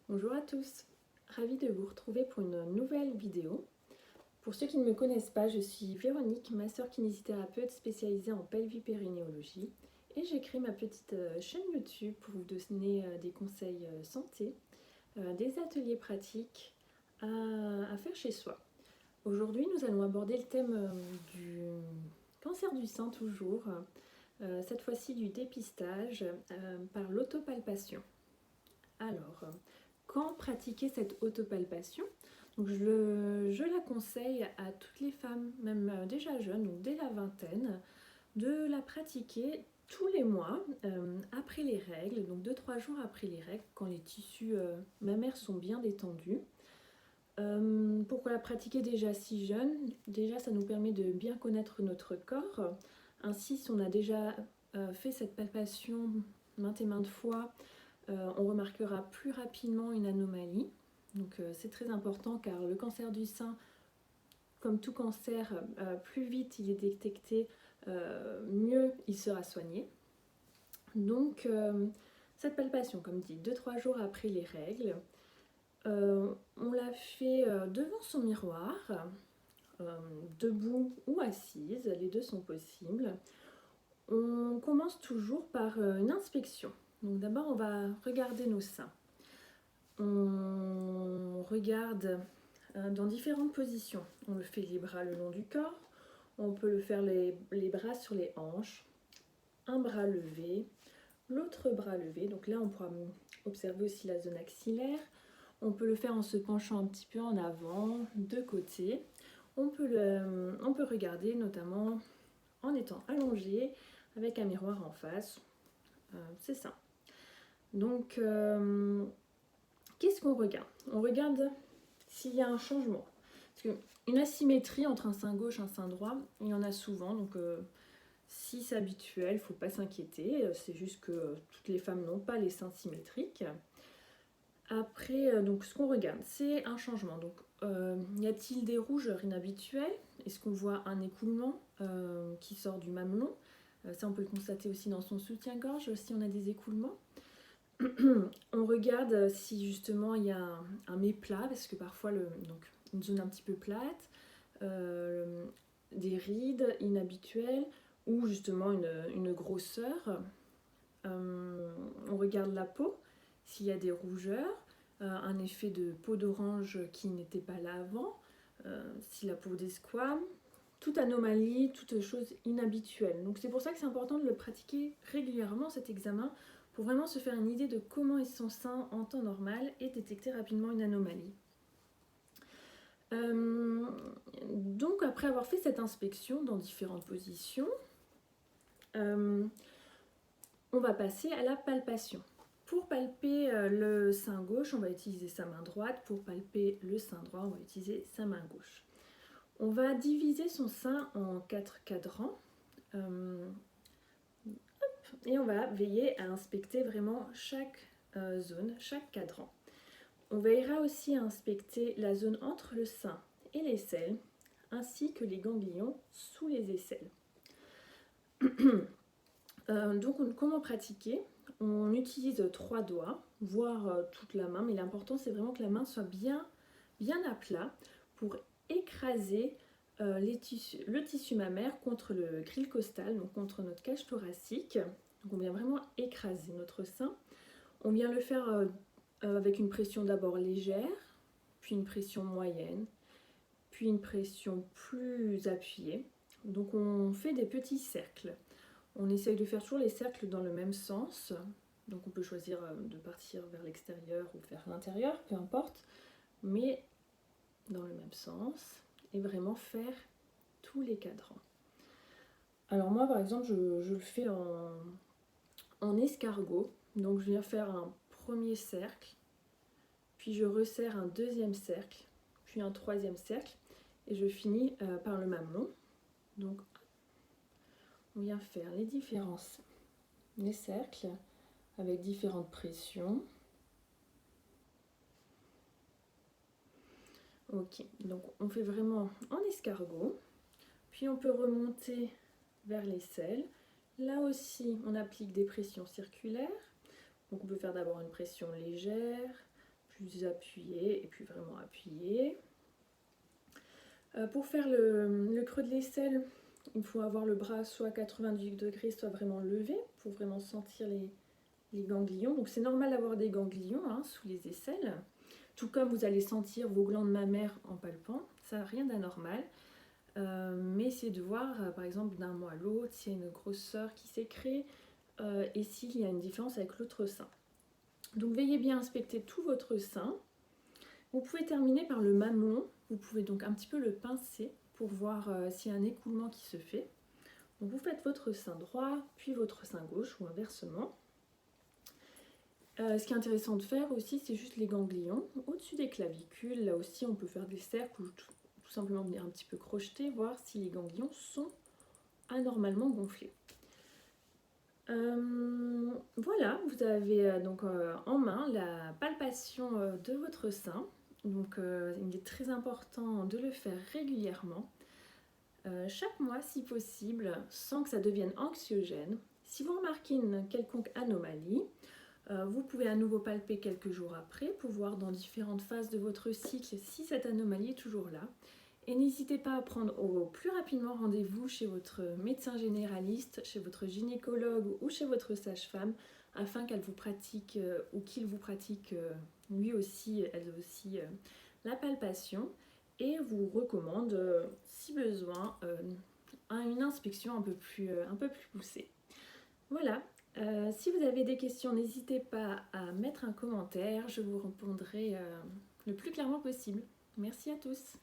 Bonjour à tous, ravie de vous retrouver pour une nouvelle vidéo. Pour ceux qui ne me connaissent pas, je suis Véronique, masseur kinésithérapeute spécialisée en pelvipérinéologie et j'ai créé ma petite chaîne YouTube pour vous donner des conseils santé, des ateliers pratiques à faire chez soi. Aujourd'hui, nous allons aborder le thème du cancer du sein toujours, cette fois-ci du dépistage par l'autopalpation. Alors, quand pratiquer cette autopalpation? Donc je la conseille à toutes les femmes, même déjà jeunes, donc dès la vingtaine, de la pratiquer tous les mois après les règles, donc 2-3 jours après les règles, quand les tissus mammaires sont bien détendus. Pourquoi la pratiquer déjà si jeune? Déjà, ça nous permet de bien connaître notre corps. Ainsi, si on a déjà fait cette palpation maintes et maintes fois, on remarquera plus rapidement une anomalie. Donc c'est très important car le cancer du sein, comme tout cancer, plus vite il est détecté, mieux il sera soigné. Donc cette palpation, comme dit, 2-3 jours après les règles, on la fait devant son miroir, debout ou assise, les deux sont possibles. On commence toujours par une inspection. Donc d'abord on va regarder nos seins. On regarde dans différentes positions. On le fait les bras le long du corps, on peut le faire les bras sur les hanches, un bras levé, l'autre bras levé. Donc là on pourra observer aussi la zone axillaire. On peut le faire en se penchant un petit peu en avant, de côté. On peut regarder notamment en étant allongé avec un miroir en face. C'est ça. Donc qu'est-ce qu'on regarde? On regarde s'il y a un changement. Parce qu'une asymétrie entre un sein gauche et un sein droit, il y en a souvent. Donc si c'est habituel, il ne faut pas s'inquiéter. C'est juste que toutes les femmes n'ont pas les seins symétriques. Après, donc ce qu'on regarde, c'est un changement. Donc y a-t-il des rougeurs inhabituelles? Est-ce qu'on voit un écoulement qui sort du mamelon? Ça, on peut le constater aussi dans son soutien-gorge, si on a des écoulements. On regarde si justement il y a un méplat, parce que parfois donc une zone un petit peu plate, des rides inhabituelles ou justement une grosseur. On regarde la peau, s'il y a des rougeurs, un effet de peau d'orange qui n'était pas là avant, si la peau desquame, toute anomalie, toute chose inhabituelle. Donc c'est pour ça que c'est important de le pratiquer régulièrement cet examen pour vraiment se faire une idée de comment est son sein en temps normal et détecter rapidement une anomalie. Donc après avoir fait cette inspection dans différentes positions, on va passer à la palpation. Pour palper le sein gauche, on va utiliser sa main droite. Pour palper le sein droit, on va utiliser sa main gauche. On va diviser son sein en 4 cadrans. Et on va veiller à inspecter vraiment chaque zone, chaque cadran. On veillera aussi à inspecter la zone entre le sein et l'aisselle, ainsi que les ganglions sous les aisselles. Donc comment pratiquer? On utilise 3 doigts, voire toute la main, mais l'important c'est vraiment que la main soit bien à plat pour écraser le tissu mammaire contre le gril costal, donc contre notre cage thoracique. Donc on vient vraiment écraser notre sein. On vient le faire avec une pression d'abord légère, puis une pression moyenne, puis une pression plus appuyée. Donc on fait des petits cercles. On essaye de faire toujours les cercles dans le même sens. Donc on peut choisir de partir vers l'extérieur ou vers l'intérieur, peu importe, mais dans le même sens et vraiment faire tous les cadrans. Alors moi par exemple je le fais en escargot. Donc je viens faire un premier cercle, puis je resserre un deuxième cercle, puis un troisième cercle et je finis par le mamelon. Donc on vient faire les cercles avec différentes pressions. Ok, donc on fait vraiment en escargot, puis on peut remonter vers l'aisselle. Là aussi, on applique des pressions circulaires. Donc on peut faire d'abord une pression légère, plus appuyé et puis vraiment appuyé. Pour faire le creux de l'aisselle, il faut avoir le bras soit à 90 degrés, soit vraiment levé pour vraiment sentir les ganglions. Donc c'est normal d'avoir des ganglions sous les aisselles, tout comme vous allez sentir vos glandes mammaires en palpant, ça n'a rien d'anormal. Mais essayez de voir, par exemple, d'un mois à l'autre, s'il y a une grosseur qui s'est créée et s'il y a une différence avec l'autre sein. Donc veillez bien à inspecter tout votre sein. Vous pouvez terminer par le mamelon. Vous pouvez donc un petit peu le pincer pour voir s'il y a un écoulement qui se fait. Donc vous faites votre sein droit, puis votre sein gauche ou inversement. Ce qui est intéressant de faire aussi, c'est juste les ganglions au-dessus des clavicules. Là aussi, on peut faire des cercles ou tout simplement venir un petit peu crocheter, voir si les ganglions sont anormalement gonflés. Voilà, vous avez donc en main la palpation de votre sein. Donc il est très important de le faire régulièrement, chaque mois si possible, sans que ça devienne anxiogène. Si vous remarquez une quelconque anomalie, vous pouvez à nouveau palper quelques jours après pour voir dans différentes phases de votre cycle si cette anomalie est toujours là. Et n'hésitez pas à prendre au plus rapidement rendez-vous chez votre médecin généraliste, chez votre gynécologue ou chez votre sage-femme afin qu'elle vous pratique ou qu'il vous pratique lui aussi, elle aussi, la palpation et vous recommande, si besoin, une inspection un peu plus poussée. Voilà. Si vous avez des questions, n'hésitez pas à mettre un commentaire, je vous répondrai le plus clairement possible. Merci à tous.